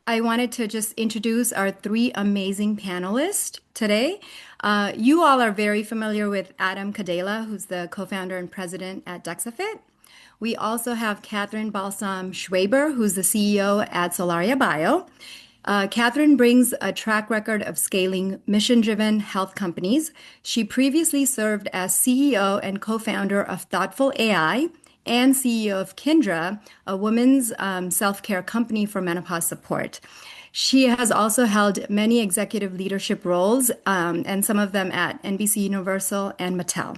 I wanted to just introduce our three amazing panelists today. You all are very familiar with Adam Kadela, who's the co-founder and president at DexaFit. We also have Catherine Balsam Schwaber, who's the CEO at Sōlaria Biō. Catherine brings a track record of scaling mission-driven health companies. She previously served as CEO and co-founder of Thoughtful AI and CEO of Kindra, a women's self-care company for menopause support. She has also held many executive leadership roles, and some of them at NBC Universal and Mattel.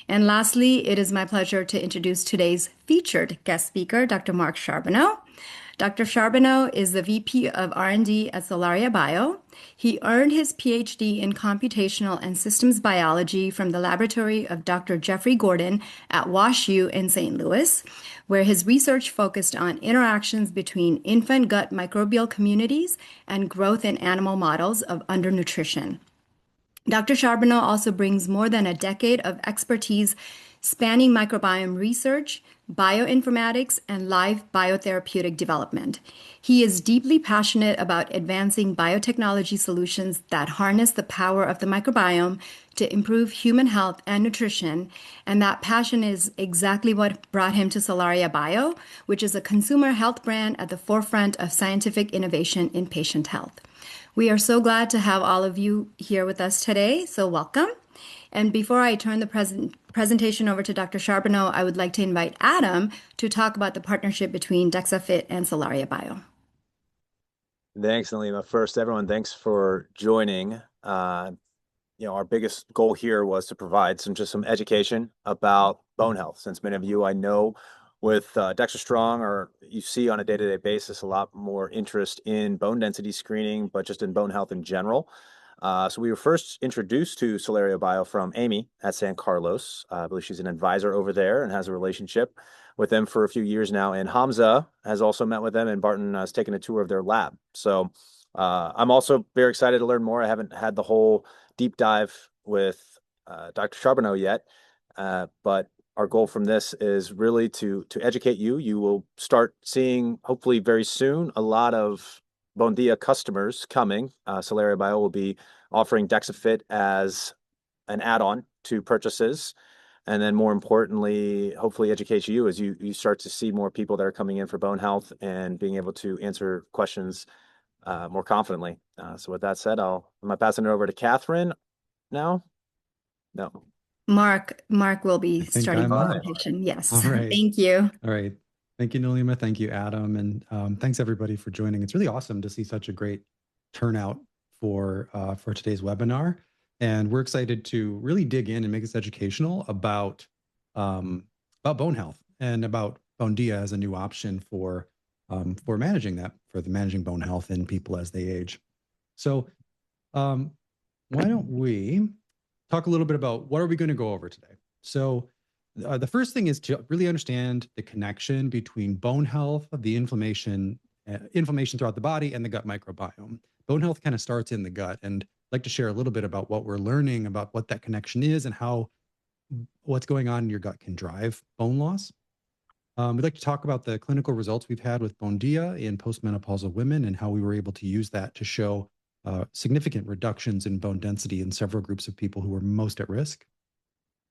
And lastly, it is my pleasure to introduce today's featured guest speaker, Dr. Mark Charbonneau. Dr. Charbonneau is the VP of R&D at Sōlaria Biō. He earned his PhD in computational and systems biology from the laboratory of Dr. Jeffrey Gordon at WashU in St. Louis, where his research focused on interactions between infant gut microbial communities and growth in animal models of undernutrition. Dr. Charbonneau also brings more than a decade of expertise spanning microbiome research, bioinformatics, and live biotherapeutic development. He is deeply passionate about advancing biotechnology solutions that harness the power of the microbiome to improve human health and nutrition, and that passion is exactly what brought him to Sōlaria Biō, which is a consumer health brand at the forefront of scientific innovation in patient health. We are so glad to have all of you here with us today, so welcome. And before I turn the presentation over to Dr. Charbonneau, I would like to invite Adam to talk about the partnership between DexaFit and Sōlaria Biō. Thanks, Nalima. First, everyone, thanks for joining. Our biggest goal here was to provide some education about bone health, since many of you I know with DEXA Strong, or you see on a day-to-day basis a lot more interest in bone density screening, but just in bone health in general. So we were first introduced to Sōlaria Biō from Amy at San Carlos. I believe she's an advisor over there and has a relationship with them for a few years now. And Hamza has also met with them, and Barton has taken a tour of their lab. So I'm also very excited to learn more. I haven't had the whole deep dive with Dr. Charbonneau yet, but our goal from this is really to educate you. You will start seeing, hopefully very soon, a lot of Bōndia customers coming. Sōlaria Biō will be offering DexaFit as an add-on to purchases. And then more importantly, hopefully educate you as you start to see more people that are coming in for bone health and being able to answer questions more confidently. So with that said, am I passing it over to Catherine now? No. Mark will be starting the presentation. Yes. All right. Thank you. All right. Thank you, Nalima. Thank you, Adam. And thanks everybody for joining. It's really awesome to see such a great turnout for today's webinar. And we're excited to really dig in and make this educational about bone health and about Bōndia as a new option for managing managing bone health in people as they age. So why don't we talk a little bit about what are we going to go over today? So the first thing is to really understand the connection between bone health, the inflammation throughout the body, and the gut microbiome. Bone health kind of starts in the gut, and I'd like to share a little bit about what we're learning about what that connection is and how what's going on in your gut can drive bone loss. We'd like to talk about the clinical results we've had with Bōndia in postmenopausal women and how we were able to use that to show significant reductions in bone density in several groups of people who were most at risk,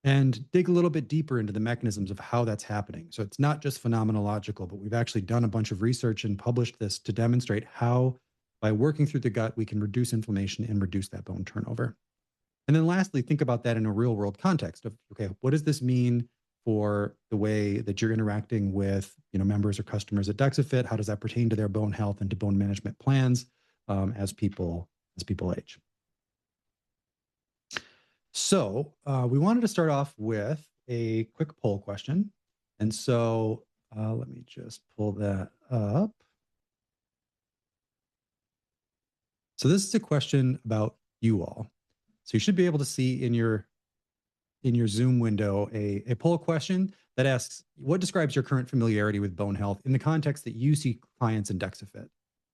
and dig a little bit deeper into the mechanisms of how that's happening. So it's not just phenomenological, but we've actually done a bunch of research and published this to demonstrate how, by working through the gut, we can reduce inflammation and reduce that bone turnover. And then lastly, think about that in a real world context of, okay, what does this mean for the way that you're interacting with, members or customers at DexaFit? How does that pertain to their bone health and to bone management plans as people age? So we wanted to start off with a quick poll question. And so let me just pull that up. So this is a question about you all. So you should be able to see in your Zoom window a poll question that asks, what describes your current familiarity with bone health in the context that you see clients in DexaFit?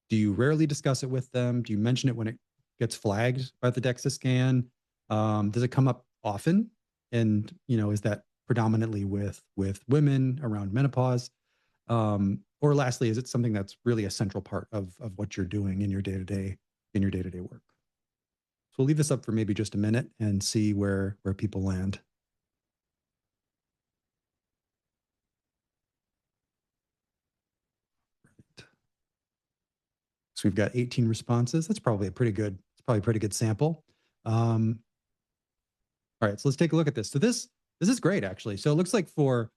Do you rarely discuss it with them? Do you mention it when it gets flagged by the DEXA scan? Does it come up often? And, is that predominantly with women around menopause? Or lastly, is it something that's really a central part of what you're doing in your day-to-day work? So we'll leave this up for maybe just a minute and see where people land. So we've got 18 responses. That's probably a pretty good, sample. All right, so let's take a look at this. So this is great, actually. So it looks like for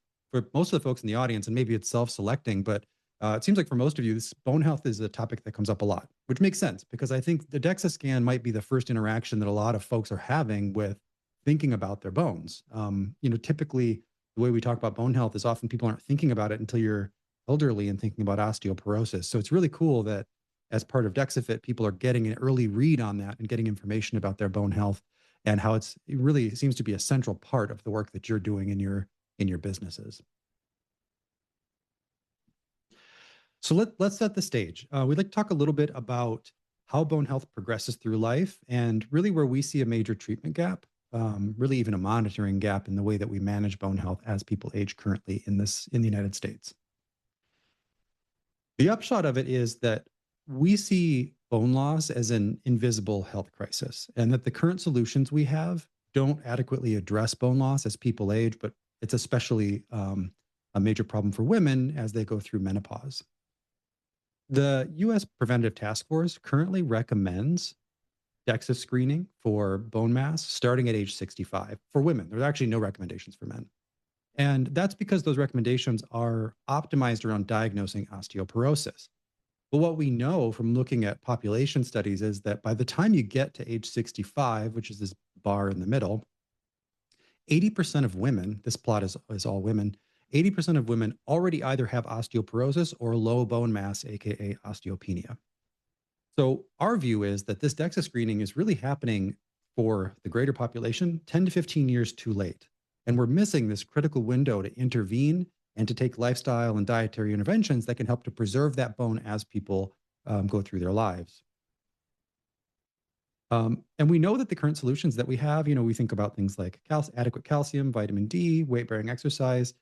most of the folks in the audience, and maybe it's self-selecting, but it seems like for most of you, this bone health is a topic that comes up a lot, which makes sense because I think the DEXA scan might be the first interaction that a lot of folks are having with thinking about their bones. Typically the way we talk about bone health is often people aren't thinking about it until you're elderly and thinking about osteoporosis. So it's really cool that as part of DexaFit, people are getting an early read on that and getting information about their bone health and how it really seems to be a central part of the work that you're doing in your businesses. So let's set the stage. We'd like to talk a little bit about how bone health progresses through life and really where we see a major treatment gap, really even a monitoring gap in the way that we manage bone health as people age currently in the United States. The upshot of it is that we see bone loss as an invisible health crisis, and that the current solutions we have don't adequately address bone loss as people age, but it's especially a major problem for women as they go through menopause. The U.S. Preventative Task Force currently recommends DEXA screening for bone mass starting at age 65 for women. There's actually no recommendations for men. And that's because those recommendations are optimized around diagnosing osteoporosis. But what we know from looking at population studies is that by the time you get to age 65, which is this bar in the middle, 80% of women, this plot is all women, 80% of women already either have osteoporosis or low bone mass, aka osteopenia. So our view is that this DEXA screening is really happening for the greater population 10 to 15 years too late. And we're missing this critical window to intervene and to take lifestyle and dietary interventions that can help to preserve that bone as people go through their lives. And we know that the current solutions that we have, we think about things like adequate calcium, vitamin D, weight-bearing exercise.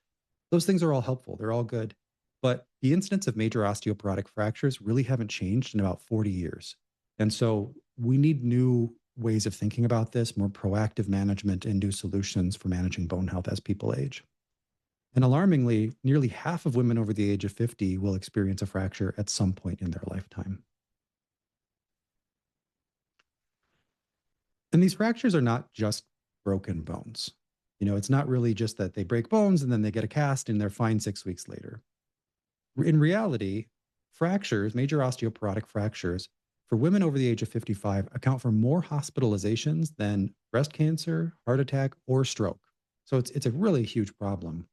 Those things are all helpful. They're all good. But the incidence of major osteoporotic fractures really haven't changed in about 40 years. And so we need new ways of thinking about this, more proactive management and new solutions for managing bone health as people age. And alarmingly, nearly half of women over the age of 50 will experience a fracture at some point in their lifetime. And these fractures are not just broken bones. It's not really just that they break bones and then they get a cast and they're fine 6 weeks later. In reality, fractures, major osteoporotic fractures, for women over the age of 55 account for more hospitalizations than breast cancer, heart attack, or stroke. So it's a really huge problem.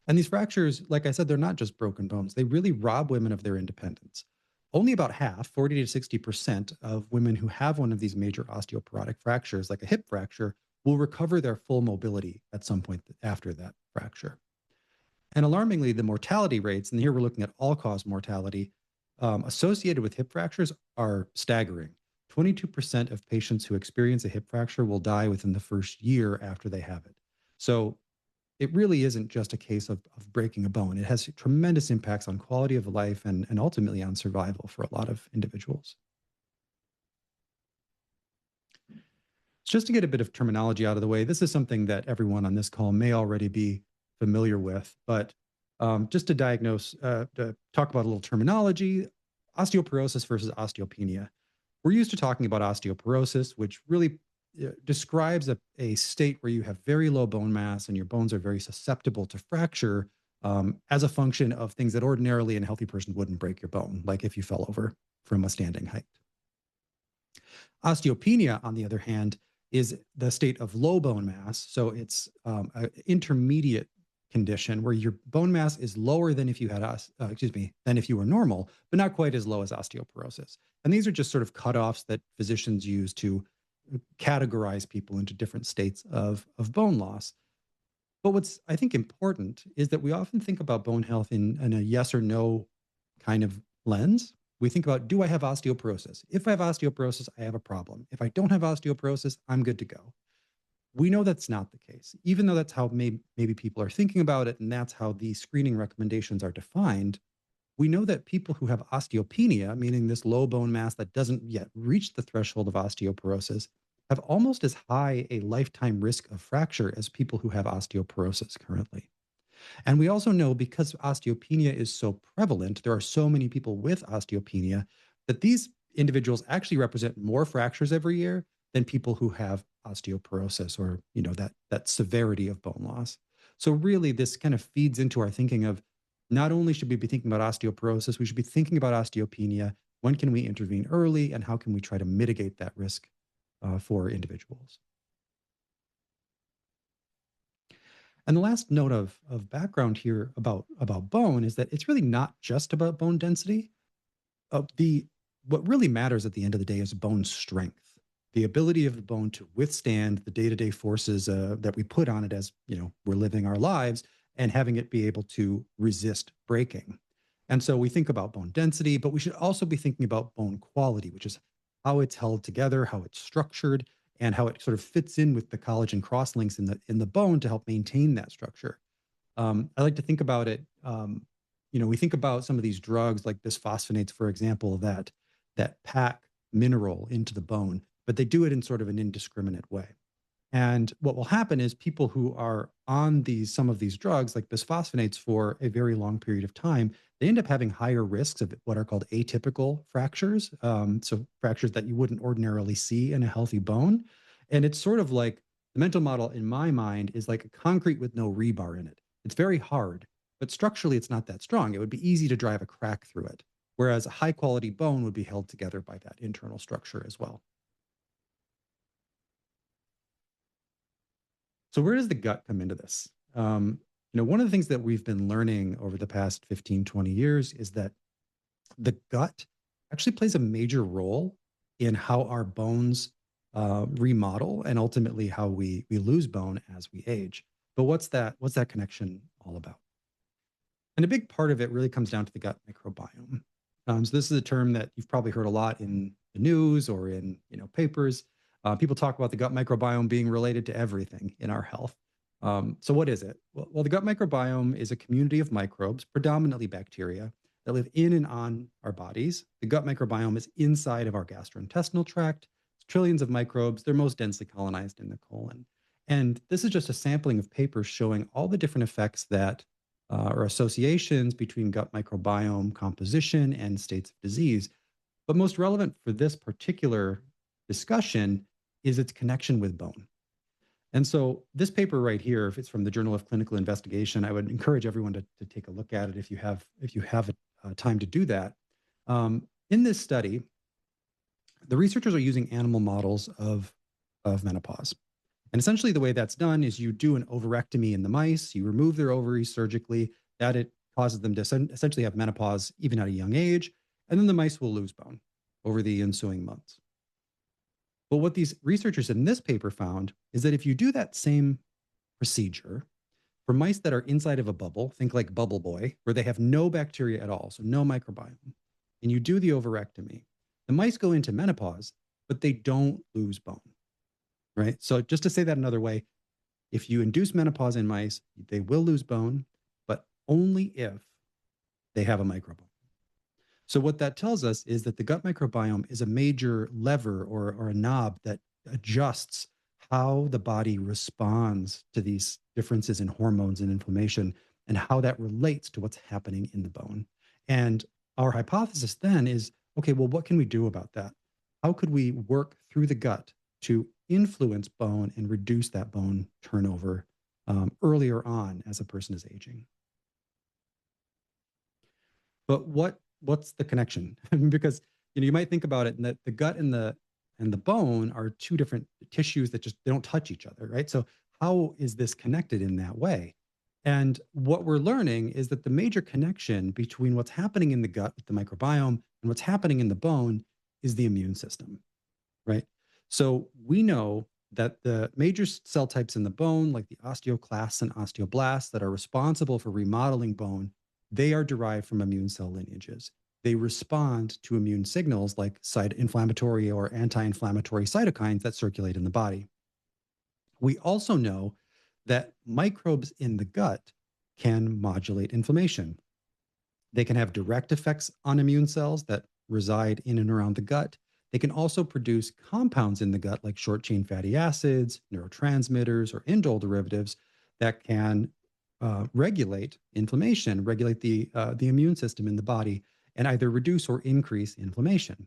And these fractures, like I said, they're not just broken bones. They really rob women of their independence. Only about half, 40 to 60% of women who have one of these major osteoporotic fractures, like a hip fracture, will recover their full mobility at some point after that fracture. And alarmingly, the mortality rates, and here we're looking at all-cause mortality, associated with hip fractures are staggering. 22% of patients who experience a hip fracture will die within the first year after they have it. So it really isn't just a case of breaking a bone. It has tremendous impacts on quality of life and ultimately on survival for a lot of individuals. Just to get a bit of terminology out of the way, this is something that everyone on this call may already be familiar with, but just to to talk about a little terminology, osteoporosis versus osteopenia. We're used to talking about osteoporosis, which really describes a state where you have very low bone mass and your bones are very susceptible to fracture as a function of things that ordinarily in a healthy person wouldn't break your bone, like if you fell over from a standing height. Osteopenia, on the other hand, is the state of low bone mass. So it's an intermediate condition where your bone mass is lower than if you had, than if you were normal, but not quite as low as osteoporosis. And these are just sort of cutoffs that physicians use to categorize people into different states of bone loss. But what's, I think, important is that we often think about bone health in a yes or no kind of lens. We think about, do I have osteoporosis? If I have osteoporosis, I have a problem. If I don't have osteoporosis, I'm good to go. we know that's not the case, even though that's how maybe people are thinking about it, and that's how the screening recommendations are defined. We know that people who have osteopenia, meaning this low bone mass that doesn't yet reach the threshold of osteoporosis, have almost as high a lifetime risk of fracture as people who have osteoporosis currently. And we also know, because osteopenia is so prevalent, there are so many people with osteopenia, that these individuals actually represent more fractures every year than people who have osteoporosis, or that severity of bone loss. So really, this kind of feeds into our thinking of, not only should we be thinking about osteoporosis, we should be thinking about osteopenia. When can we intervene early, and how can we try to mitigate that risk for individuals? And the last note of background here about bone is that it's really not just about bone density. What really matters at the end of the day is bone strength, the ability of the bone to withstand the day-to-day forces that we put on it as we're living our lives, and having it be able to resist breaking. And so we think about bone density, but we should also be thinking about bone quality, which is how it's held together, how it's structured, and how it sort of fits in with the collagen crosslinks in the bone to help maintain that structure. I like to think about it. We think about some of these drugs like bisphosphonates, for example, that pack mineral into the bone, but they do it in sort of an indiscriminate way. And what will happen is, people who are on some of these drugs, like bisphosphonates, for a very long period of time, they end up having higher risks of what are called atypical fractures. So fractures that you wouldn't ordinarily see in a healthy bone. And it's sort of like, the mental model in my mind is like a concrete with no rebar in it. It's very hard, but structurally it's not that strong. It would be easy to drive a crack through it. Whereas a high quality bone would be held together by that internal structure as well. So where does the gut come into this? One of the things that we've been learning over the past 15, 20 years is that the gut actually plays a major role in how our bones remodel, and ultimately how we lose bone as we age. But what's that connection all about? And a big part of it really comes down to the gut microbiome. So this is a term that you've probably heard a lot in the news or in papers. People talk about the gut microbiome being related to everything in our health. So what is it? Well, the gut microbiome is a community of microbes, predominantly bacteria, that live in and on our bodies. The gut microbiome is inside of our gastrointestinal tract. It's trillions of microbes. They're most densely colonized in the colon. And this is just a sampling of papers showing all the different effects that or associations between gut microbiome composition and states of disease. But most relevant for this particular discussion is its connection with bone. And so this paper right here, if it's from the Journal of Clinical Investigation, I would encourage everyone to take a look at it if you have time to do that. In this study, the researchers are using animal models of menopause. And essentially the way that's done is, you do an ovarectomy in the mice, you remove their ovaries surgically, that it causes them to essentially have menopause even at a young age, and then the mice will lose bone over the ensuing months. But what these researchers in this paper found is that if you do that same procedure for mice that are inside of a bubble, think like Bubble Boy, where they have no bacteria at all, so no microbiome, and you do the ovarectomy, the mice go into menopause, but they don't lose bone, right? So just to say that another way, if you induce menopause in mice, they will lose bone, but only if they have a microbiome. So what that tells us is that the gut microbiome is a major lever or a knob that adjusts how the body responds to these differences in hormones and inflammation, and how that relates to what's happening in the bone. And our hypothesis then is, okay, well, what can we do about that? How could we work through the gut to influence bone and reduce that bone turnover earlier on as a person is aging? But what's the connection? Because you might think about it, and that the gut and the bone are two different tissues that they don't touch each other, right? So how is this connected in that way? And what we're learning is that the major connection between what's happening in the gut with the microbiome and what's happening in the bone is the immune system, right? So we know that the major cell types in the bone, like the osteoclasts and osteoblasts that are responsible for remodeling bone, they are derived from immune cell lineages. They respond to immune signals like inflammatory or anti-inflammatory cytokines that circulate in the body. We also know that microbes in the gut can modulate inflammation. They can have direct effects on immune cells that reside in and around the gut. They can also produce compounds in the gut like short chain fatty acids, neurotransmitters, or indole derivatives that can regulate inflammation, regulate the immune system in the body, and either reduce or increase inflammation.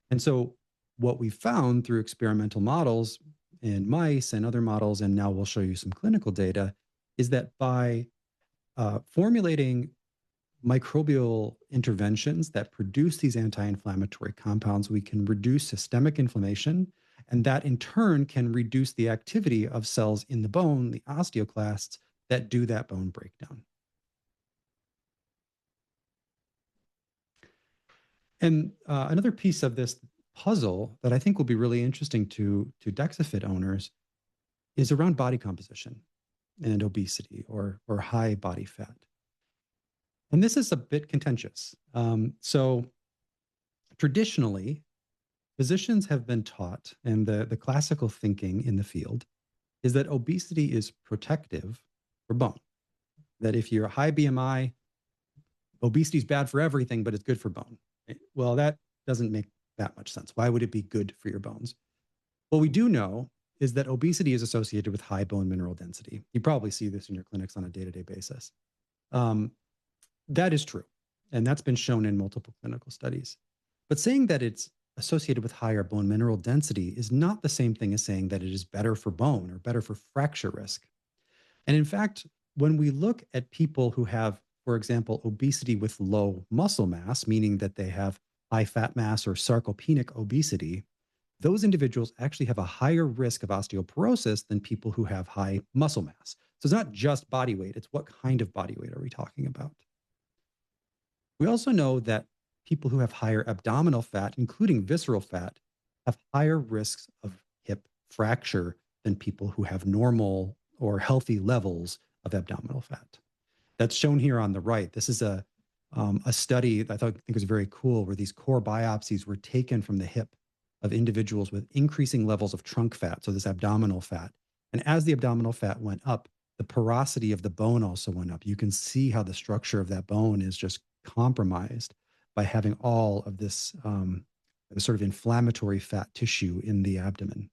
And so, what we found through experimental models in mice and other models, and now we'll show you some clinical data, is that by formulating microbial interventions that produce these anti-inflammatory compounds, we can reduce systemic inflammation, and that in turn can reduce the activity of cells in the bone, the osteoclasts, that do that bone breakdown. And another piece of this puzzle that I think will be really interesting to DexaFit owners is around body composition and obesity or high body fat. And this is a bit contentious. So traditionally, physicians have been taught, and the classical thinking in the field is that obesity is protective for bone. That if you're a high BMI, obesity is bad for everything, but it's good for bone. Well, that doesn't make that much sense. Why would it be good for your bones? What we do know is that obesity is associated with high bone mineral density. You probably see this in your clinics on a day-to-day basis. That is true, and that's been shown in multiple clinical studies. But saying that it's associated with higher bone mineral density is not the same thing as saying that it is better for bone or better for fracture risk. And in fact, when we look at people who have, for example, obesity with low muscle mass, meaning that they have high fat mass or sarcopenic obesity, those individuals actually have a higher risk of osteoporosis than people who have high muscle mass. So it's not just body weight, it's what kind of body weight are we talking about? We also know that people who have higher abdominal fat, including visceral fat, have higher risks of hip fracture than people who have normal or healthy levels of abdominal fat. That's shown here on the right. This is a study that I think was very cool, where these core biopsies were taken from the hip of individuals with increasing levels of trunk fat, so this abdominal fat. And as the abdominal fat went up, the porosity of the bone also went up. You can see how the structure of that bone is just compromised by having all of this sort of inflammatory fat tissue in the abdomen.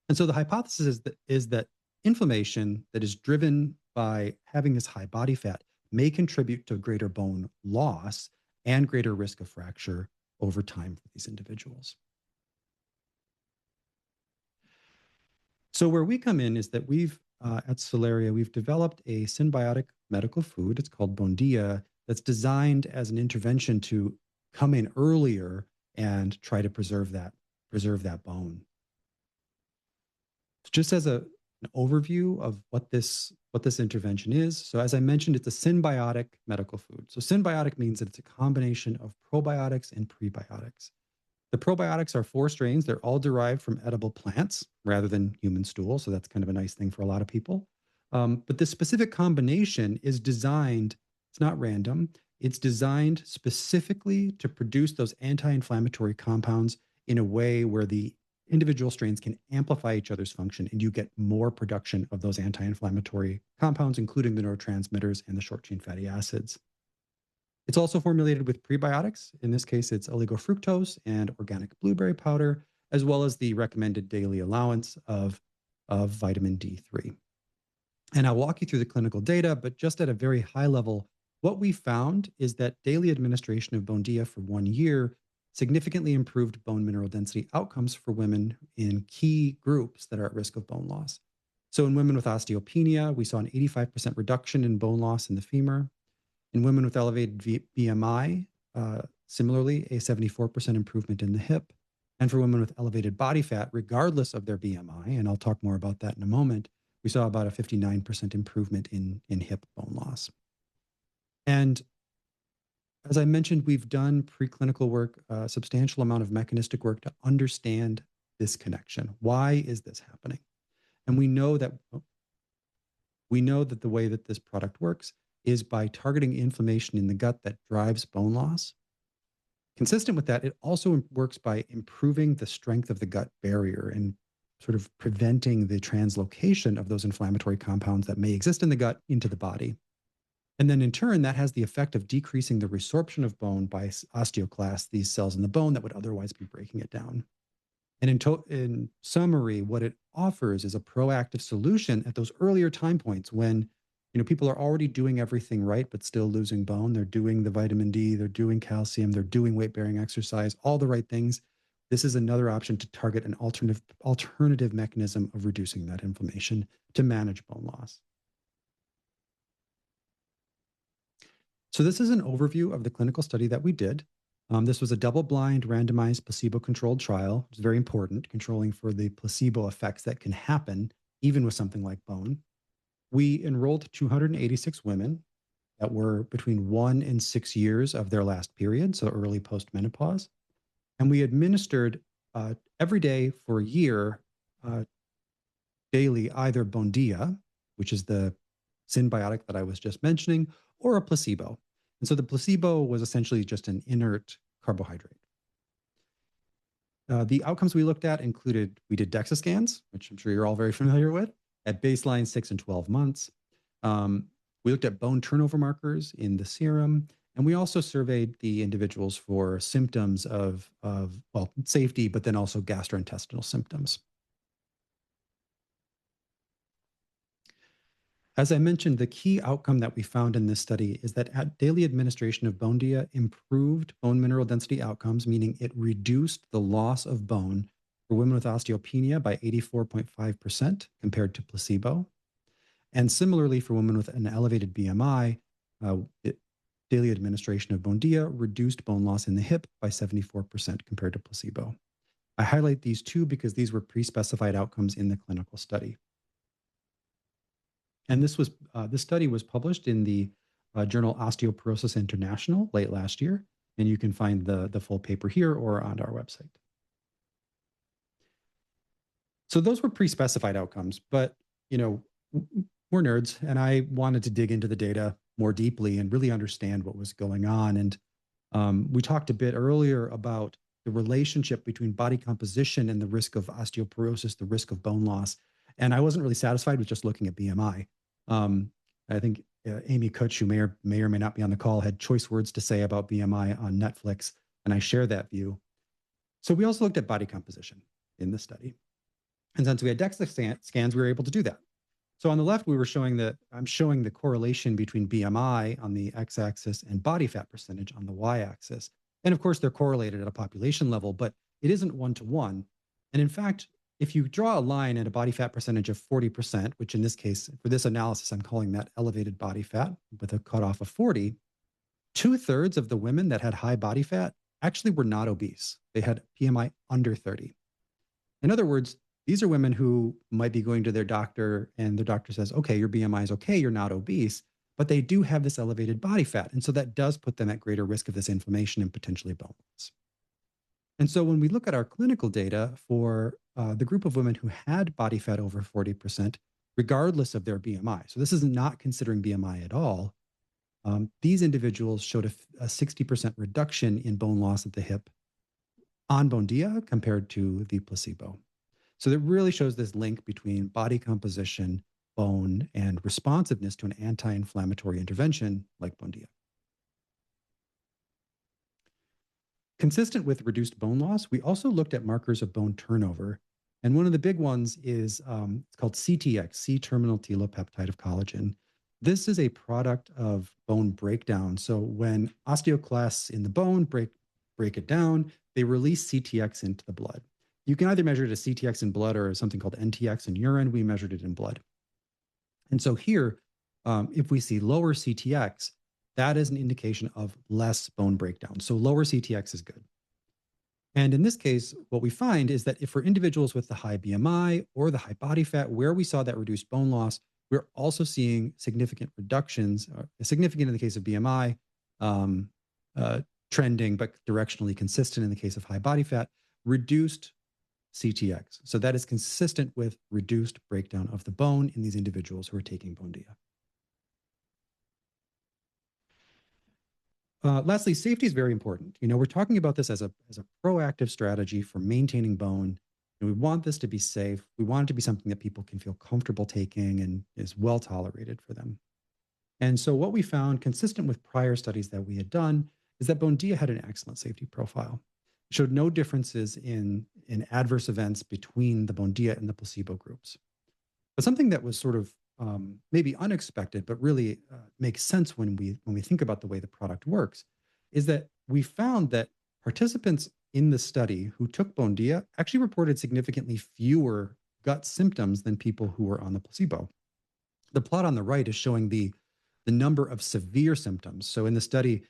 And so the hypothesis is that inflammation that is driven by having this high body fat may contribute to greater bone loss and greater risk of fracture over time for these individuals. So where we come in is that we've, at Sōlaria, we've developed a symbiotic medical food. It's called Bōndia, that's designed as an intervention to come in earlier and try to preserve that bone. Just as an overview of what this intervention is. So as I mentioned, it's a symbiotic medical food. So symbiotic means that it's a combination of probiotics and prebiotics. The probiotics are 4 strains. They're all derived from edible plants rather than human stool. So that's kind of a nice thing for a lot of people. But this specific combination is designed, it's not random, it's designed specifically to produce those anti-inflammatory compounds in a way where the individual strains can amplify each other's function, and you get more production of those anti-inflammatory compounds, including the neurotransmitters and the short-chain fatty acids. It's also formulated with prebiotics. In this case, it's oligofructose and organic blueberry powder, as well as the recommended daily allowance of vitamin D3. And I'll walk you through the clinical data, but just at a very high level, what we found is that daily administration of Bōndia for 1 year significantly improved bone mineral density outcomes for women in key groups that are at risk of bone loss. So in women with osteopenia, we saw an 85% reduction in bone loss in the femur. In women with elevated BMI, similarly, a 74% improvement in the hip. And for women with elevated body fat, regardless of their BMI, and I'll talk more about that in a moment, we saw about a 59% improvement in hip bone loss. And as I mentioned, we've done preclinical work, a substantial amount of mechanistic work to understand this connection. Why is this happening? And we know that the way that this product works is by targeting inflammation in the gut that drives bone loss. Consistent with that, it also works by improving the strength of the gut barrier and sort of preventing the translocation of those inflammatory compounds that may exist in the gut into the body. And then in turn, that has the effect of decreasing the resorption of bone by osteoclasts, these cells in the bone that would otherwise be breaking it down. And in summary, what it offers is a proactive solution at those earlier time points when people are already doing everything right, but still losing bone. They're doing the vitamin D, they're doing calcium, they're doing weight-bearing exercise, all the right things. This is another option to target an alternative mechanism of reducing that inflammation to manage bone loss. So this is an overview of the clinical study that we did. This was a double-blind, randomized, placebo-controlled trial. It's very important, controlling for the placebo effects that can happen even with something like bone. We enrolled 286 women that were between 1 and 6 years of their last period, so early post-menopause. And we administered every day for a year, daily, either Bōndia, which is the symbiotic that I was just mentioning, or a placebo. And so the placebo was essentially just an inert carbohydrate. The outcomes we looked at included, we did DEXA scans, which I'm sure you're all very familiar with, at baseline 6 and 12 months. We looked at bone turnover markers in the serum, and we also surveyed the individuals for symptoms of safety, but then also gastrointestinal symptoms. As I mentioned, the key outcome that we found in this study is that daily administration of Bōndia improved bone mineral density outcomes, meaning it reduced the loss of bone for women with osteopenia by 84.5% compared to placebo. And similarly, for women with an elevated BMI, daily administration of Bōndia reduced bone loss in the hip by 74% compared to placebo. I highlight these two because these were pre-specified outcomes in the clinical study. And this study was published in the journal Osteoporosis International late last year, and you can find the full paper here or on our website. So those were pre-specified outcomes, but we're nerds, and I wanted to dig into the data more deeply and really understand what was going on. And we talked a bit earlier about the relationship between body composition and the risk of osteoporosis, the risk of bone loss. And I wasn't really satisfied with just looking at BMI. I think Amy Kutch, who may or may not be on the call, had choice words to say about BMI on Netflix, and I share that view. So we also looked at body composition in the study. And since we had DEXA scans, we were able to do that. So on the left, I'm showing the correlation between BMI on the x-axis and body fat percentage on the y-axis. And of course, they're correlated at a population level, but it isn't one-to-one. And in fact, if you draw a line at a body fat percentage of 40%, which in this case, for this analysis, I'm calling that elevated body fat with a cutoff of 40, 2/3 of the women that had high body fat actually were not obese. They had BMI under 30. In other words, these are women who might be going to their doctor and the doctor says, okay, your BMI is okay, you're not obese, but they do have this elevated body fat. And so that does put them at greater risk of this inflammation and potentially bone loss. And so when we look at our clinical data for the group of women who had body fat over 40%, regardless of their BMI, so this is not considering BMI at all, these individuals showed a 60% reduction in bone loss at the hip on Bōndia compared to the placebo. So that really shows this link between body composition, bone, and responsiveness to an anti-inflammatory intervention like Bōndia. Consistent with reduced bone loss, we also looked at markers of bone turnover. And one of the big ones is it's called CTX, C-terminal telopeptide of collagen. This is a product of bone breakdown. So when osteoclasts in the bone break it down, they release CTX into the blood. You can either measure it as CTX in blood or something called NTX in urine. We measured it in blood. And so here, if we see lower CTX, that is an indication of less bone breakdown. So lower CTX is good. And in this case, what we find is that if for individuals with the high BMI or the high body fat, where we saw that reduced bone loss, we're also seeing significant reductions, significant in the case of BMI, trending, but directionally consistent in the case of high body fat, reduced CTX. So that is consistent with reduced breakdown of the bone in these individuals who are taking Bōndia. Lastly, safety is very important. We're talking about this as a proactive strategy for maintaining bone, And we want this to be safe. We want it to be something that people can feel comfortable taking and is well tolerated for them. And so what we found, consistent with prior studies that we had done, is that Bōndia had an excellent safety profile. It showed no differences in adverse events between the Bōndia and the placebo groups. But something that was sort of maybe unexpected, but really makes sense when we think about the way the product works, is that we found that participants in the study who took Bōndia actually reported significantly fewer gut symptoms than people who were on the placebo. The plot on the right is showing the number of severe symptoms. So in the study,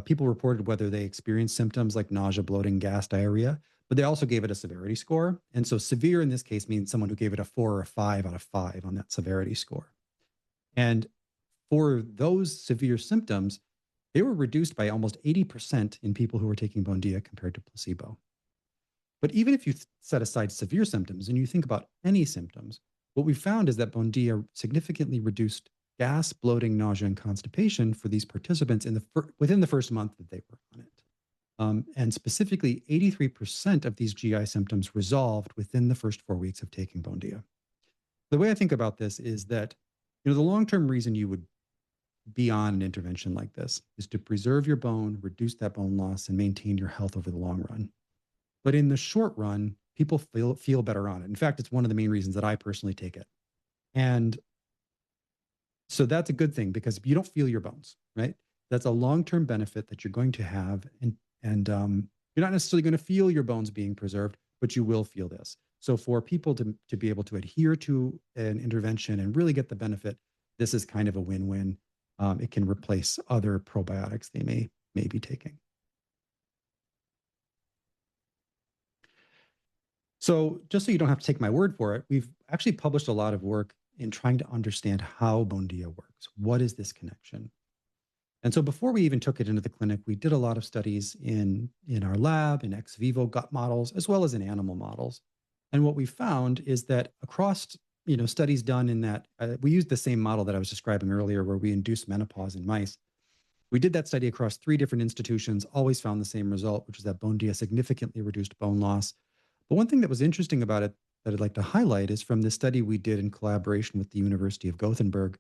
people reported whether they experienced symptoms like nausea, bloating, gas, diarrhea, but they also gave it a severity score. And so severe in this case means someone who gave it a 4 or a 5 out of 5 on that severity score. And for those severe symptoms, they were reduced by almost 80% in people who were taking Bōndia compared to placebo. But even if you set aside severe symptoms and you think about any symptoms, what we found is that Bōndia significantly reduced gas, bloating, nausea, and constipation for these participants within the first month that they were on it. And specifically, 83% of these GI symptoms resolved within the first 4 weeks of taking Bōndia. The way I think about this is that, the long-term reason you would be on an intervention like this is to preserve your bone, reduce that bone loss, and maintain your health over the long run. But in the short run, people feel better on it. In fact, it's one of the main reasons that I personally take it. And so that's a good thing because you don't feel your bones, right? That's a long-term benefit that you're going to have. And you're not necessarily going to feel your bones being preserved, but you will feel this. So for people to be able to adhere to an intervention and really get the benefit, this is kind of a win-win. It can replace other probiotics they may be taking. So just so you don't have to take my word for it, we've actually published a lot of work in trying to understand how Bōndia works. What is this connection? And so before we even took it into the clinic, we did a lot of studies in our lab, in ex vivo gut models, as well as in animal models. And what we found is that across studies done in that, we used the same model that I was describing earlier, where we induced menopause in mice. We did that study across 3 different institutions, always found the same result, which is that Bōndia significantly reduced bone loss. But one thing that was interesting about it that I'd like to highlight is from the study we did in collaboration with the University of Gothenburg,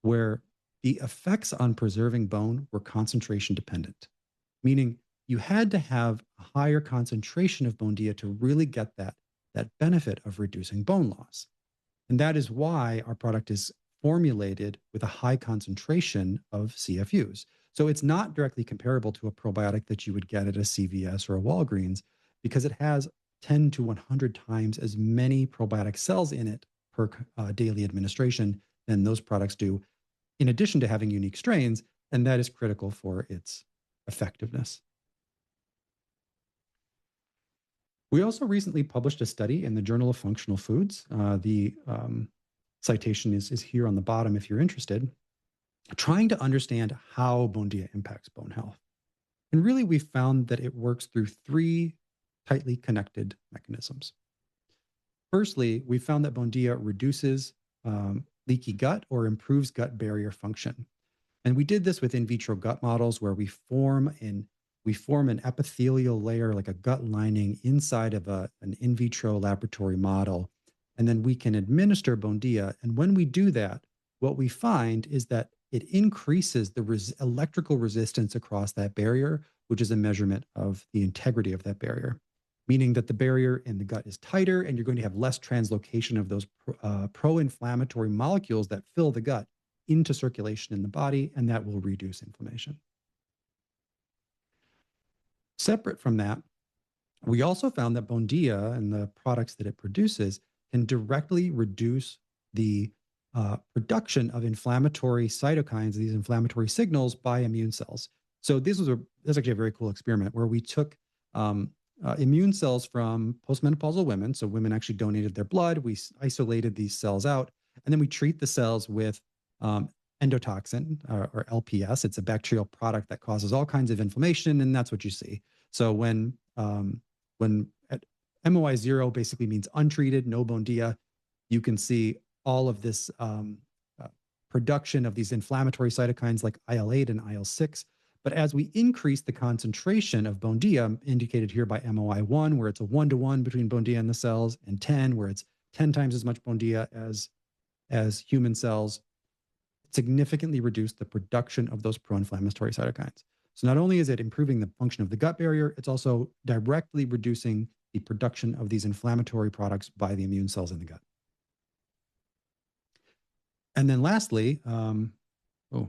where the effects on preserving bone were concentration dependent, meaning you had to have a higher concentration of Bōndia to really get that benefit of reducing bone loss. And that is why our product is formulated with a high concentration of CFUs. So it's not directly comparable to a probiotic that you would get at a CVS or a Walgreens because it has 10 to 100 times as many probiotic cells in it per daily administration than those products do, in addition to having unique strains, and that is critical for its effectiveness. We also recently published a study in the Journal of Functional Foods. The citation is here on the bottom if you're interested, trying to understand how Bōndia impacts bone health. And really, we found that it works through 3 tightly connected mechanisms. Firstly, we found that Bōndia reduces leaky gut or improves gut barrier function. And we did this with in vitro gut models where we form an epithelial layer, like a gut lining, inside of an in vitro laboratory model. And then we can administer Bōndia. And when we do that, what we find is that it increases the electrical resistance across that barrier, which is a measurement of the integrity of that barrier, meaning that the barrier in the gut is tighter and you're going to have less translocation of those pro-inflammatory molecules that fill the gut into circulation in the body, and that will reduce inflammation. Separate from that, we also found that Bōndia and the products that it produces can directly reduce the production of inflammatory cytokines, these inflammatory signals, by immune cells. So this was actually a very cool experiment where we took immune cells from postmenopausal women. So women actually donated their blood. We isolated these cells out, and then we treat the cells with endotoxin or LPS. It's a bacterial product that causes all kinds of inflammation, and that's what you see. So when MOI 0 basically means untreated, no Bōndia, you can see all of this production of these inflammatory cytokines like IL-8 and IL-6. But as we increase the concentration of Bōndia, indicated here by MOI1, where it's a 1-to-1 between Bōndia and the cells, and 10, where it's 10 times as much Bōndia as human cells, significantly reduced the production of those pro-inflammatory cytokines. So not only is it improving the function of the gut barrier, it's also directly reducing the production of these inflammatory products by the immune cells in the gut. And then lastly, oh,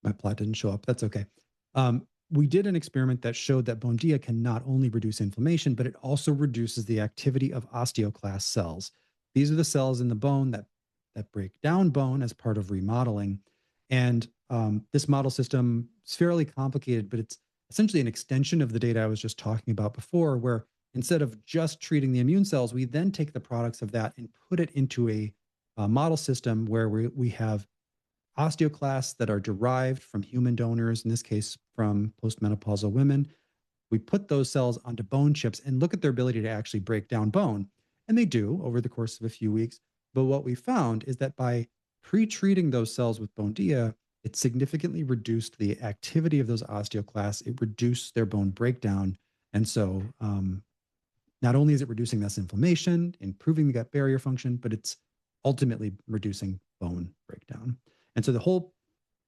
my plot didn't show up. That's okay. We did an experiment that showed that Bōndia can not only reduce inflammation, but it also reduces the activity of osteoclast cells. These are the cells in the bone that break down bone as part of remodeling. And this model system is fairly complicated, but it's essentially an extension of the data I was just talking about before, where instead of just treating the immune cells, we then take the products of that and put it into a model system where we have osteoclasts that are derived from human donors, in this case from postmenopausal women. We put those cells onto bone chips and look at their ability to actually break down bone. And they do over the course of a few weeks. But what we found is that by pre-treating those cells with Bōndia, it significantly reduced the activity of those osteoclasts. It reduced their bone breakdown. And so not only is it reducing this inflammation, improving the gut barrier function, but it's ultimately reducing bone breakdown. And so the whole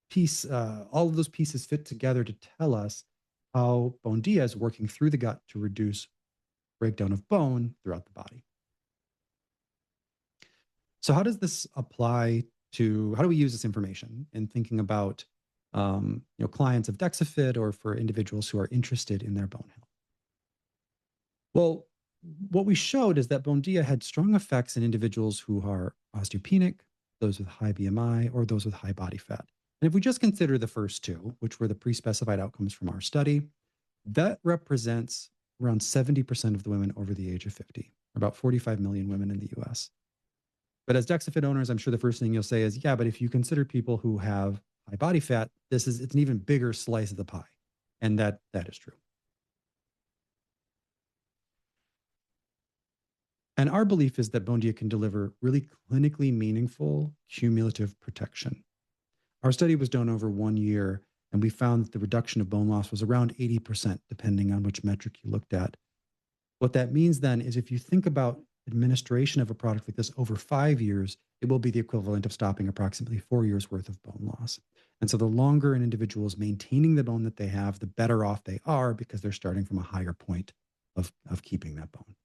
piece, all of those pieces fit together to tell us how Bōndia is working through the gut to reduce breakdown of bone throughout the body. So how does this apply to, how do we use this information in thinking about clients of DexaFit or for individuals who are interested in their bone health? Well, what we showed is that Bōndia had strong effects in individuals who are osteopenic, those with high BMI, or those with high body fat. And if we just consider the first two, which were the pre-specified outcomes from our study, that represents around 70% of the women over the age of 50, about 45 million women in the US. But as DexaFit owners, I'm sure the first thing you'll say is, yeah, but if you consider people who have high body fat, it's an even bigger slice of the pie. And that is true. And our belief is that Bōndia can deliver really clinically meaningful cumulative protection. Our study was done over 1 year, and we found that the reduction of bone loss was around 80%, depending on which metric you looked at. What that means then is if you think about administration of a product like this over 5 years, it will be the equivalent of stopping approximately 4 years worth of bone loss. And so the longer an individual is maintaining the bone that they have, the better off they are because they're starting from a higher point of keeping that bone.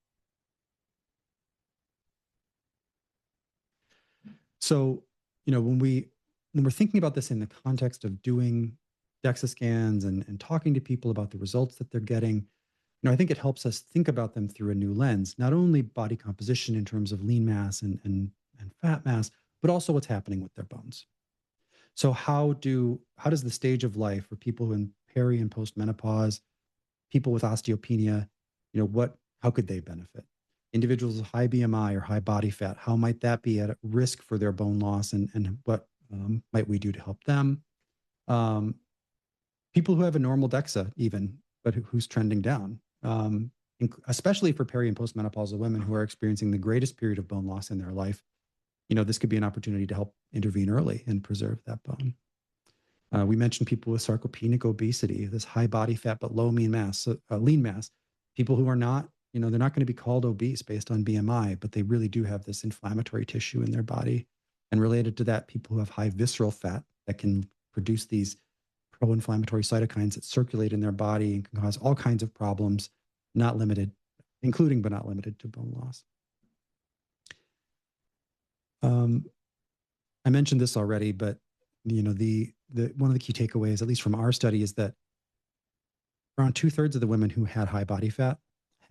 So, when we're thinking about this in the context of doing DEXA scans and talking to people about the results that they're getting, I think it helps us think about them through a new lens, not only body composition in terms of lean mass and fat mass, but also what's happening with their bones. So how does the stage of life for people in peri and post-menopause, people with osteopenia, how could they benefit? Individuals with high BMI or high body fat, how might that be at risk for their bone loss, and what might we do to help them? People who have a normal DEXA even, but who's trending down, especially for peri and postmenopausal women who are experiencing the greatest period of bone loss in their life. This could be an opportunity to help intervene early and preserve that bone. We mentioned people with sarcopenic obesity, this high body fat but low lean mass, people who are not, they're not going to be called obese based on BMI, but they really do have this inflammatory tissue in their body. And related to that, people who have high visceral fat that can produce these pro-inflammatory cytokines that circulate in their body and can cause all kinds of problems, including but not limited to bone loss. I mentioned this already, but one of the key takeaways, at least from our study, is that around 2/3 of the women who had high body fat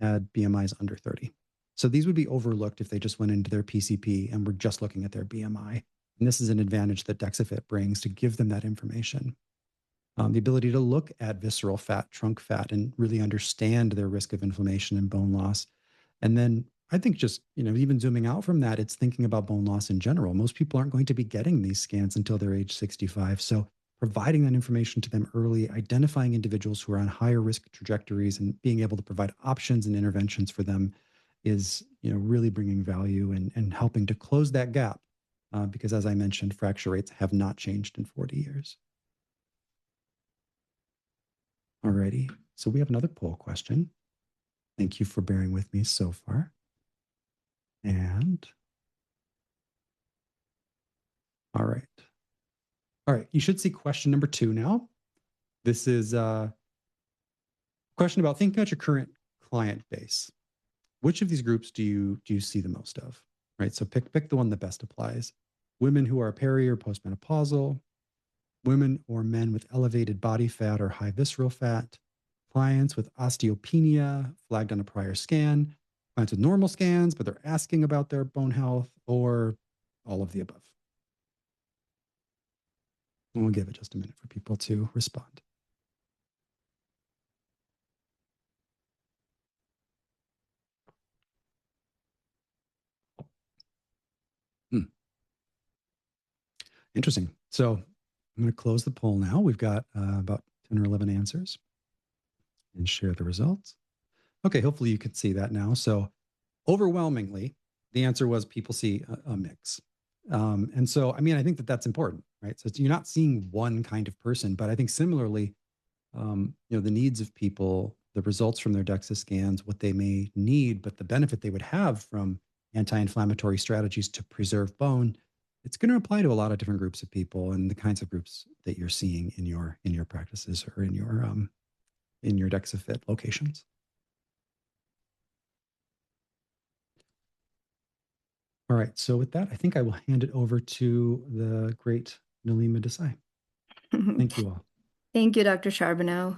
had BMIs under 30. So these would be overlooked if they just went into their PCP and were just looking at their BMI. And this is an advantage that DexaFit brings to give them that information. The ability to look at visceral fat, trunk fat, and really understand their risk of inflammation and bone loss. And then I think just, even zooming out from that, it's thinking about bone loss in general. Most people aren't going to be getting these scans until they're age 65. So providing that information to them early, identifying individuals who are on higher risk trajectories and being able to provide options and interventions for them is, really bringing value and helping to close that gap. Because as I mentioned, fracture rates have not changed in 40 years. Alrighty. So we have another poll question. Thank you for bearing with me so far. And all right. All right. You should see question number 2 now. This is a question about thinking about your current client base. Which of these groups do you see the most of? Right. So pick the one that best applies. Women who are peri or postmenopausal, women or men with elevated body fat or high visceral fat, clients with osteopenia flagged on a prior scan, clients with normal scans, but they're asking about their bone health, or all of the above. And we'll give it just a minute for people to respond. Interesting. So I'm going to close the poll now. We've got about 10 or 11 answers and share the results. Okay, hopefully you can see that now. So overwhelmingly, the answer was people see a mix. And so, I mean, I think that that's important, right? So you're not seeing one kind of person, but I think similarly, the needs of people, the results from their DEXA scans, what they may need, but the benefit they would have from anti-inflammatory strategies to preserve bone, it's going to apply to a lot of different groups of people and the kinds of groups that you're seeing in your practices or in your DexaFit locations. All right. So with that, I think I will hand it over to the great Nalima Desai. Thank you all. Thank you, Dr. Charbonneau.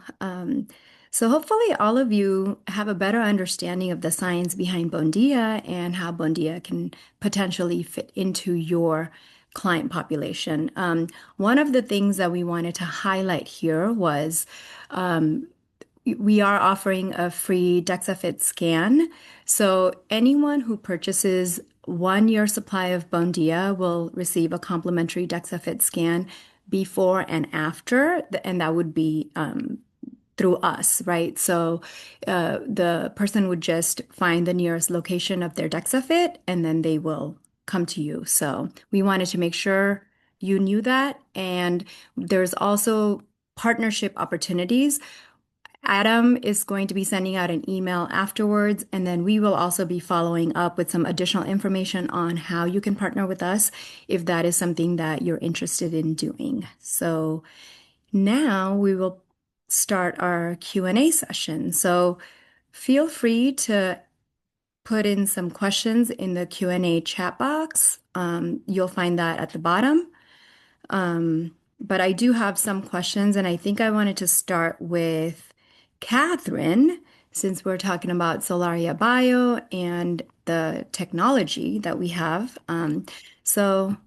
So hopefully all of you have a better understanding of the science behind Bōndia and how Bōndia can potentially fit into your client population. One of the things that we wanted to highlight here was we are offering a free DexaFit scan. So anyone who purchases 1 year supply of Bōndia will receive a complimentary DexaFit scan before and after, and that would be through us, right? So the person would just find the nearest location of their DexaFit, and then they will come to you. So we wanted to make sure you knew that. And there's also partnership opportunities. Adam is going to be sending out an email afterwards, and then we will also be following up with some additional information on how you can partner with us if that is something that you're interested in doing. So now we will start our Q&A session. So feel free to put in some questions in the Q&A chat box. You'll find that at the bottom. But I do have some questions, and I think I wanted to start with Catherine, since we're talking about Sōlaria Biō and the technology that we have. So,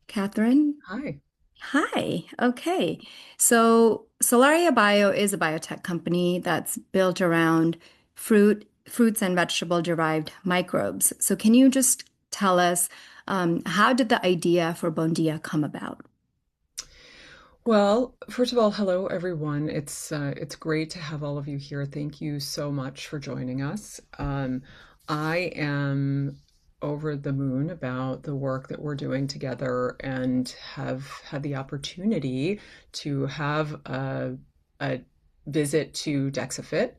Catherine. Hi. Hi. Okay. So Sōlaria Biō is a biotech company that's built around fruits and vegetable derived microbes. So can you just tell us how did the idea for Bōndia come about? Well, first of all, hello everyone. It's great to have all of you here. Thank you so much for joining us. I am over the moon about the work that we're doing together and have had the opportunity to have a visit to DexaFit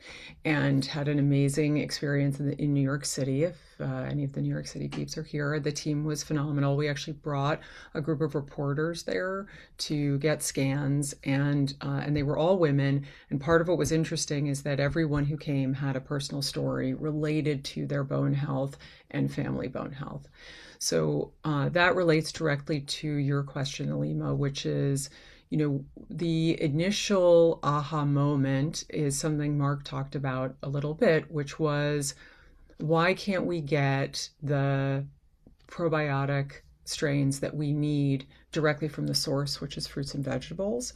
and had an amazing experience in New York City. If any of the New York City peeps are here, the team was phenomenal. We actually brought a group of reporters there to get scans, and they were all women. And part of what was interesting is that everyone who came had a personal story related to their bone health and family bone health. So that relates directly to your question, Alima, which is, the initial aha moment is something Mark talked about a little bit, which was, why can't we get the probiotic strains that we need directly from the source, which is fruits and vegetables?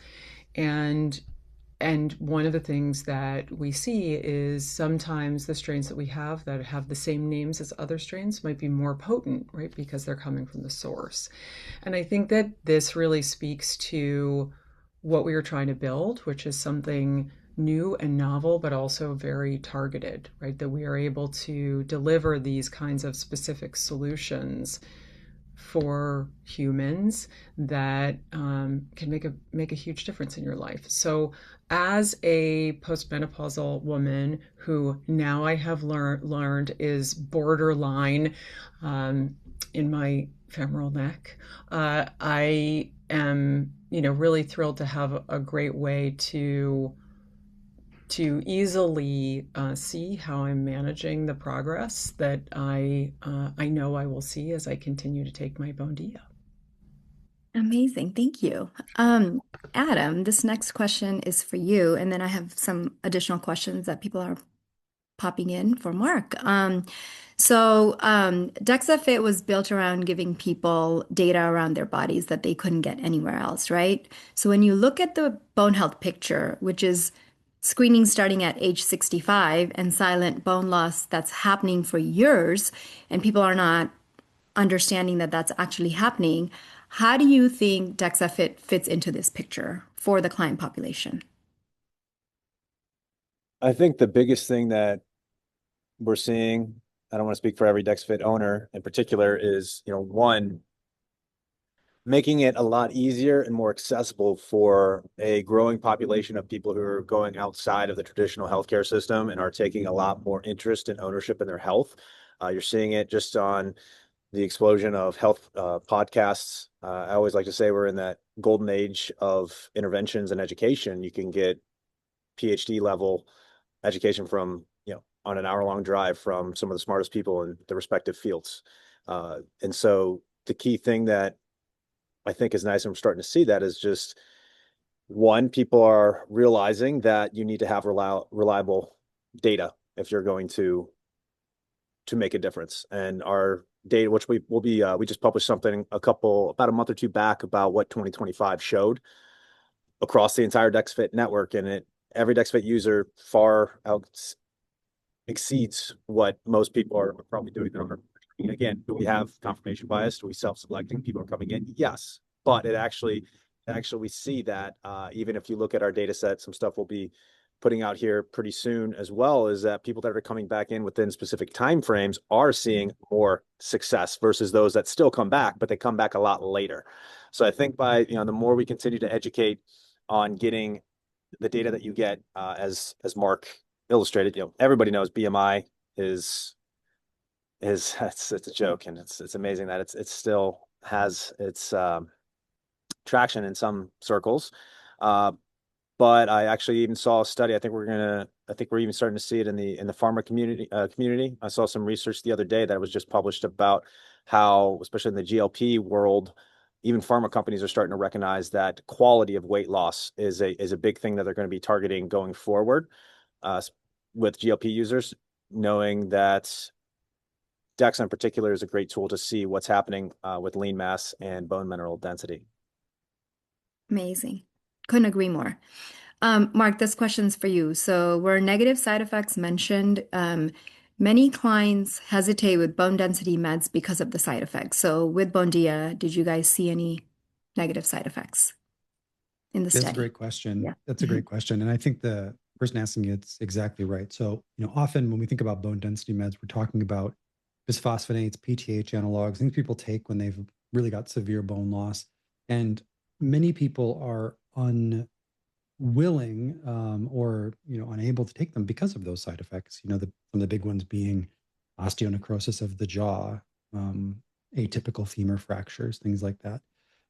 And one of the things that we see is sometimes the strains that we have that have the same names as other strains might be more potent, right? Because they're coming from the source. And I think that this really speaks to what we were trying to build, which is something new and novel, but also very targeted, right? That we are able to deliver these kinds of specific solutions for humans that can make a huge difference in your life. So, as a postmenopausal woman who now I have learned is borderline in my femoral neck, I am, really thrilled to have a great way to easily see how I'm managing the progress that I know I will see as I continue to take my Bōndia. Amazing. Thank you. Adam, this next question is for you, and then I have some additional questions that people are popping in for Mark. DexaFit was built around giving people data around their bodies that they couldn't get anywhere else, right? So when you look at the bone health picture, which is screening starting at age 65 and silent bone loss that's happening for years, and people are not understanding that that's actually happening, how do you think DexaFit fits into this picture for the client population? I think the biggest thing that we're seeing, I don't want to speak for every DexaFit owner in particular, is, one, making it a lot easier and more accessible for a growing population of people who are going outside of the traditional healthcare system and are taking a lot more interest and ownership in their health. You're seeing it just on the explosion of health podcasts. I always like to say we're in that golden age of interventions and education. You can get PhD level education from, on an hour-long drive from some of the smartest people in the respective fields. And so the key thing that I think is nice, and we're starting to see that, is just, one, people are realizing that you need to have reliable data if you're going to make a difference. And our data, which we just published something about a month or two back about what 2025 showed across the entire DexaFit network, and every DexaFit user far out exceeds what most people are probably doing. Again, do we have confirmation bias? Do we self-selecting? People are coming in? Yes. But actually we see that even if you look at our data set, some stuff we'll be putting out here pretty soon as well, is that people that are coming back in within specific timeframes are seeing more success versus those that still come back, but they come back a lot later. So I think by, the more we continue to educate on getting the data that you get, as Mark illustrated, everybody knows BMI is it's a joke, and it's amazing that it still has its traction in some circles. But I actually even saw a study. I think we're even starting to see it in the pharma community. I saw some research the other day that was just published about how, especially in the GLP world, even pharma companies are starting to recognize that quality of weight loss is a big thing that they're going to be targeting going forward, with GLP users, knowing that DEXA in particular is a great tool to see what's happening with lean mass and bone mineral density. Amazing. Couldn't agree more. Mark, this question's for you. So were negative side effects mentioned? Many clients hesitate with bone density meds because of the side effects. So with Bōndia, did you guys see any negative side effects in the That's a study? great question. Yeah. That's a great question. And I think the person asking it's exactly right. So, often when we think about bone density meds, we're talking about bisphosphonates, PTH analogs, things people take when they've really got severe bone loss. And many people are unwilling or unable to take them because of those side effects. Some of the big ones being osteonecrosis of the jaw, atypical femur fractures, things like that.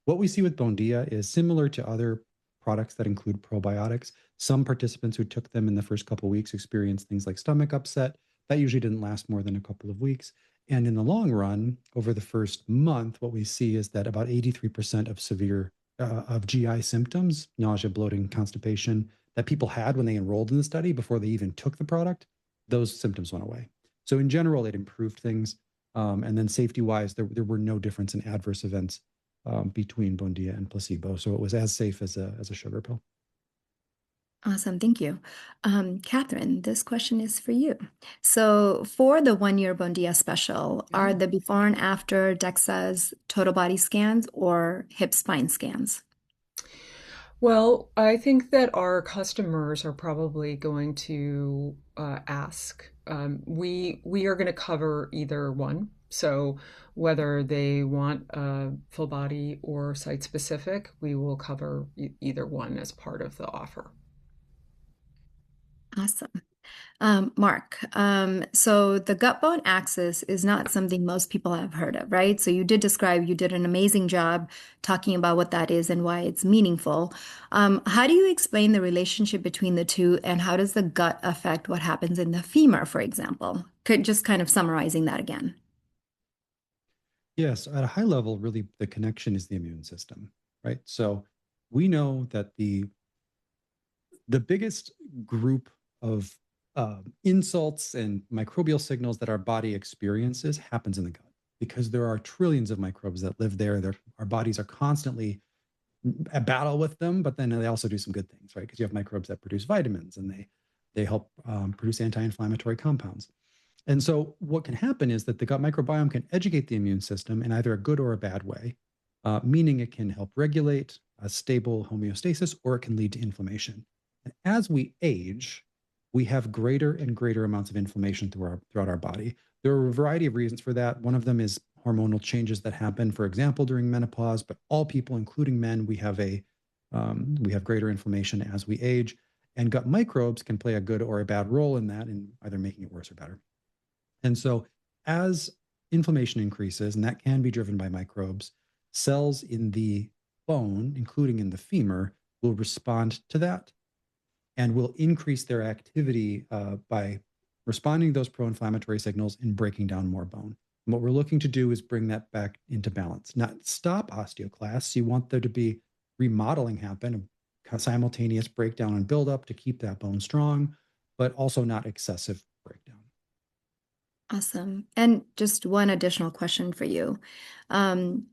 What we see with Bōndia is similar to other products that include probiotics. Some participants who took them in the first couple of weeks experienced things like stomach upset. That usually didn't last more than a couple of weeks. And in the long run, over the first month, what we see is that about 83% of GI symptoms, nausea, bloating, constipation, that people had when they enrolled in the study before they even took the product, those symptoms went away. So in general, it improved things. And then safety-wise, there were no difference in adverse events between Bōndia and placebo. So it was as safe as a sugar pill. Awesome. Thank you. Catherine, this question is for you. So for the 1 year Bōndia special, are the before and after DEXA's total body scans or hip spine scans? Well, I think that our customers are probably going to ask. We are going to cover either one. So whether they want full body or site specific, we will cover either one as part of the offer. Awesome. Mark, so the gut bone axis is not something most people have heard of, right? So you did an amazing job talking about what that is and why it's meaningful. How do you explain the relationship between the two, and how does the gut affect what happens in the femur, for example? Could just kind of summarizing that again. Yes, at a high level, really the connection is the immune system, right? So we know that the biggest group of insults and microbial signals that our body experiences happens in the gut because there are trillions of microbes that live there. Our bodies are constantly at battle with them, but then they also do some good things, right? Because you have microbes that produce vitamins and they help produce anti-inflammatory compounds. And so what can happen is that the gut microbiome can educate the immune system in either a good or a bad way, meaning it can help regulate a stable homeostasis or it can lead to inflammation. And as we age, we have greater and greater amounts of inflammation throughout our body. There are a variety of reasons for that. One of them is hormonal changes that happen, for example, during menopause, but all people, including men, we have greater inflammation as we age. And gut microbes can play a good or a bad role in that, in either making it worse or better. And so, as inflammation increases, and that can be driven by microbes, cells in the bone, including in the femur, will respond to that and will increase their activity by responding to those pro inflammatory signals and breaking down more bone. And what we're looking to do is bring that back into balance, not stop osteoclasts. You want there to be remodeling happen, a simultaneous breakdown and buildup to keep that bone strong, but also not excessive breakdown. Awesome. And just one additional question for you. Um,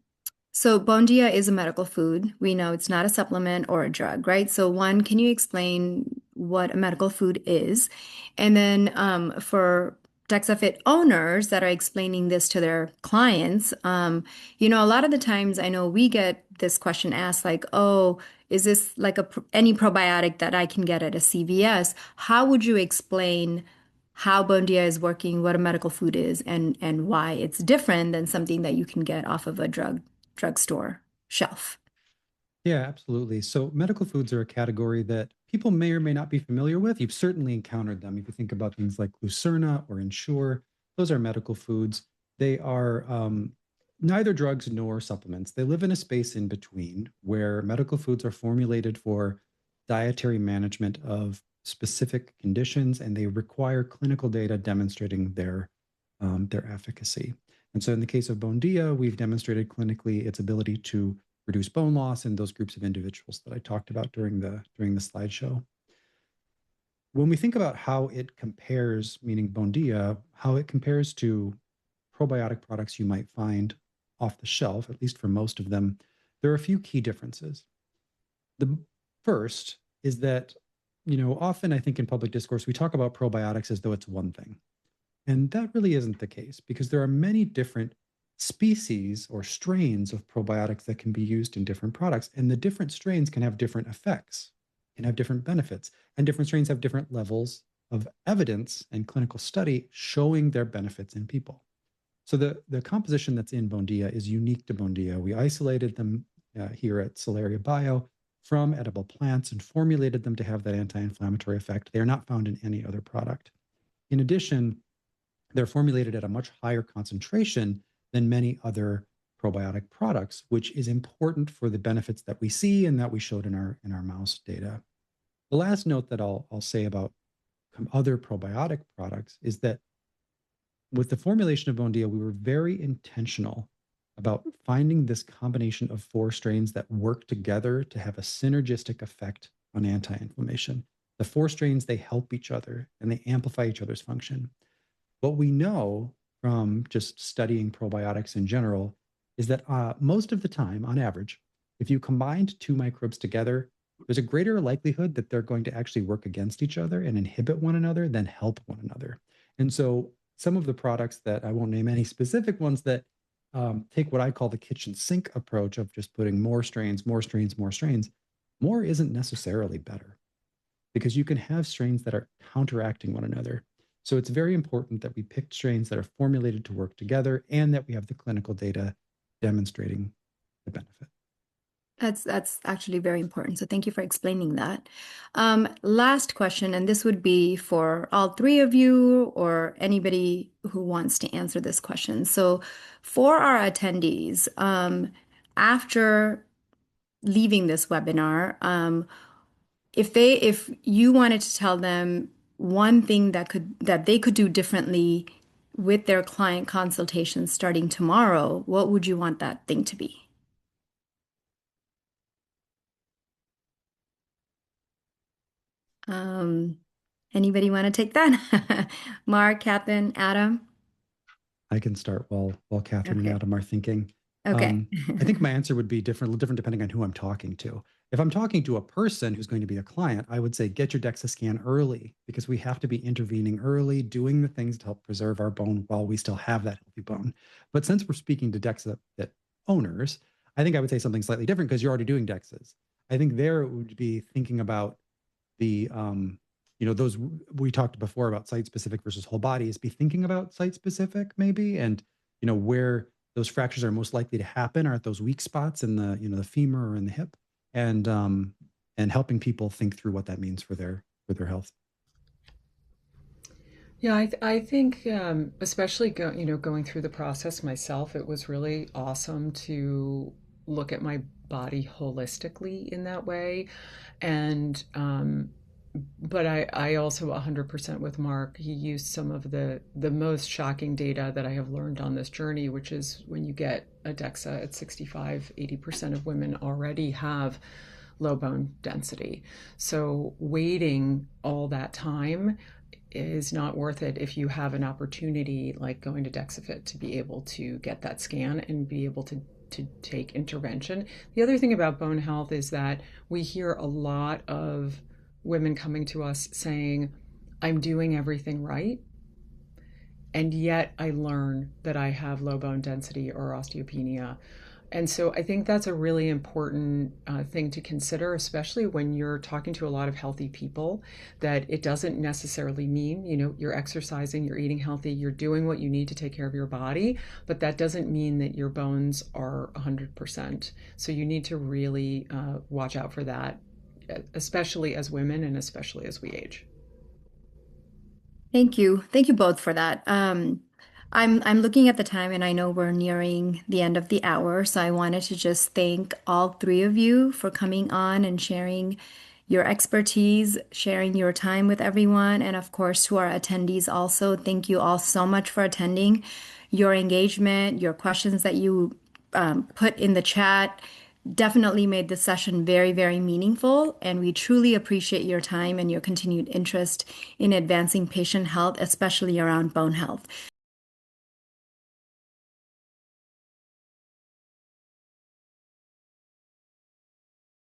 So Bōndia is a medical food. We know it's not a supplement or a drug, right? So one, can you explain what a medical food is? And then for DexaFit owners that are explaining this to their clients, a lot of the times I know we get this question asked like, oh, is this like any probiotic that I can get at a CVS? How would you explain how Bōndia is working, what a medical food is, and why it's different than something that you can get off of a drugstore shelf? Yeah, absolutely. So medical foods are a category that people may or may not be familiar with. You've certainly encountered them. If you think about things like Lucerna or Ensure, those are medical foods. They are neither drugs nor supplements. They live in a space in between where medical foods are formulated for dietary management of specific conditions, and they require clinical data demonstrating their efficacy. And so in the case of Bōndia, we've demonstrated clinically its ability to reduce bone loss in those groups of individuals that I talked about during the slideshow. When we think about how it compares, meaning Bōndia, how it compares to probiotic products you might find off the shelf, at least for most of them, there are a few key differences. The first is that, often I think in public discourse, we talk about probiotics as though it's one thing. And that really isn't the case because there are many different species or strains of probiotics that can be used in different products. And the different strains can have different effects, can have different benefits, and different strains have different levels of evidence and clinical study showing their benefits in people. So the composition that's in Bōndia is unique to Bōndia. We isolated them here at Sōlaria Biō from edible plants and formulated them to have that anti-inflammatory effect. They are not found in any other product. In addition, they're formulated at a much higher concentration than many other probiotic products, which is important for the benefits that we see and that we showed in our mouse data. The last note that I'll say about other probiotic products is that with the formulation of Bōndia, we were very intentional about finding this combination of 4 strains that work together to have a synergistic effect on anti-inflammation. The 4 strains, they help each other and they amplify each other's function. What we know from just studying probiotics in general is that most of the time, on average, if you combined 2 microbes together, there's a greater likelihood that they're going to actually work against each other and inhibit one another than help one another. And so some of the products that I won't name any specific ones that take what I call the kitchen sink approach of just putting more strains, more strains, more strains, more isn't necessarily better because you can have strains that are counteracting one another. So it's very important that we pick strains that are formulated to work together and that we have the clinical data demonstrating the benefit. That's actually very important. So thank you for explaining that. Last question, and this would be for all three of you or anybody who wants to answer this question. So for our attendees, after leaving this webinar, if you wanted to tell them one thing that they could do differently with their client consultations starting tomorrow, what would you want that thing to be? Anybody want to take that? Mark, Catherine, Adam? I can start while Catherine and Okay. Adam are thinking. Okay. I think my answer would be different depending on who I'm talking to. If I'm talking to a person who's going to be a client, I would say get your DEXA scan early because we have to be intervening early, doing the things to help preserve our bone while we still have that healthy bone. But since we're speaking to DEXA owners, I think I would say something slightly different because you're already doing DEXAs. I think there it would be thinking about the those we talked before about site specific versus whole body, is be thinking about site specific maybe, and where those fractures are most likely to happen are at those weak spots in the femur or in the hip, and helping people think through what that means for their health. Yeah, I think especially going through the process myself, it was really awesome to look at my body holistically in that way. And but I also 100% with Mark. He used some of the most shocking data that I have learned on this journey, which is when you get a DEXA at 65, 80% of women already have low bone density. So waiting all that time is not worth it if you have an opportunity like going to DexaFit to be able to get that scan and be able to take intervention. The other thing about bone health is that we hear a lot of women coming to us saying, I'm doing everything right, and yet I learn that I have low bone density or osteopenia. And so I think that's a really important thing to consider, especially when you're talking to a lot of healthy people, that it doesn't necessarily mean, you're exercising, you're eating healthy, you're doing what you need to take care of your body, but that doesn't mean that your bones are 100%. So you need to really watch out for that, especially as women and especially as we age. Thank you. Thank you both for that. I'm looking at the time and I know we're nearing the end of the hour, so I wanted to just thank all three of you for coming on and sharing your expertise, sharing your time with everyone, and of course to our attendees also. Thank you all so much for attending. Your engagement, your questions that you put in the chat definitely made this session very, very meaningful, and we truly appreciate your time and your continued interest in advancing patient health, especially around bone health.